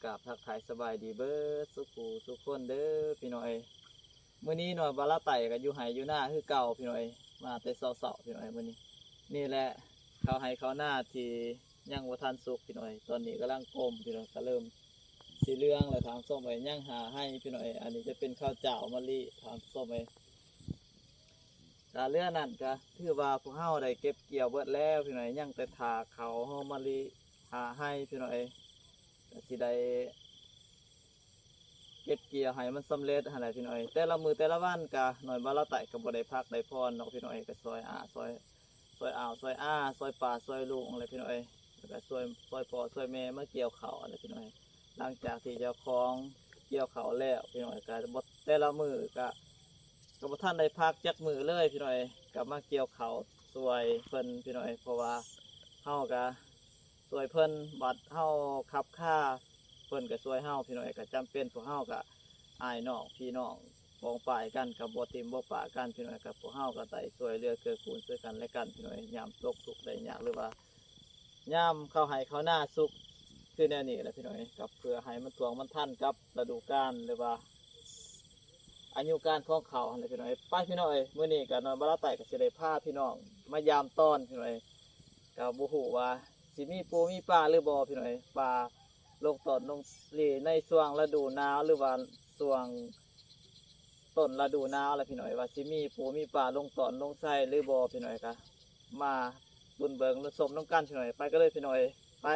กราบทักทายสบายดีเบิดสุขูสุขคนเด้อพี่น้อยมื้อนี้หน่อยบาลาไต่ก็อยู่ไห้อยู่หน้าคือเก่าพี่น้อยมาแต่เช้าๆพี่น้อยมื้อนี้นี่แหละเขาให้เขาหน้าที่ยังบ่ทันสุกพี่น้อยตอนนี้กำลังก้มพี่น้อยก็เริ่มสีเหลืองแล้วทางส้มไว้ยังหาให้พี่น้อยอันนี้จะเป็นข้าวเจ้ามะลิทางส้มไว้ตาเรือนั่นก็ถือว่าพวกเฮาได้เก็บเกี่ยวเบิดแล้วพี่น้อยยังแต่ถาเขาหอมมะลิหาให้พี่น้อยก็สิได้เก็บเกี่ยวให้มันสำเร็จหั่นแหละพี่น้อยแต่ละมื้อแต่ละวันก็หน่อยบ่ละไต่ก็บ่ได้พักได้พรเนาะพี่น้อยก็ซอยอ้าวซอยอาซอยป่าซอยลุงอะไรพี่น้อยแล้วก็ซอยพ่อซอยแม่มาเกี่ยวข้าวอะไรพี่น้อยหลังจากที่เจ้าของเกี่ยวข้าวแล้วพี่น้อยก็บ่แต่ละมื้อก็บ่ทันได้พักจักมื้อเลยพี่น้อยก็มาเกี่ยวข้าวซอยเพิ่นพี่น้อยเพราะว่าเฮาก็ซอยเพิ่นบัดเฮาขับค่าเพิ่นก็ซอยเฮาพี่น้อยก็จำเป็นพวกเฮาก็อ้ายน้องพี่น้องปองป่ายกันกับบ่ติมบ่ปะกันพี่น้อยกับพวกเฮาก็ได้ช่วยเหลือเกื้อกูลซึ่งกันและกันพี่น้อยยามตกทุกข์ได้ยากหรือว่ายามเข้าให้เข้าหน้าสุขคือแนวนี้แหละพี่น้อยกับเพื่อให้มันถ่วงมันทันกับฤดูกาลหรือว่าอายุการของเขาอะไรพี่น้อยไปพี่น้อยมื้อนี้ก็นอนบ่ละไต่ก็สิได้พาพี่น้องมายามต้อนพี่น้อยก็บ่ฮู้ว่าสิมีปูมีปลาหรือบ่พี่น้อยปลาลงตอนลงลีในช่วงฤดูหนาวหรือว่าช่วงต้นฤดูหนาวแล้วพี่น้อยว่าสิมีปูมีปลาลงตอนลงไส้หรือบ่พี่น้อยก็มาบุญเบิงรสมน้ำกันพี่น้อยไปก็เลยพี่น้อยไป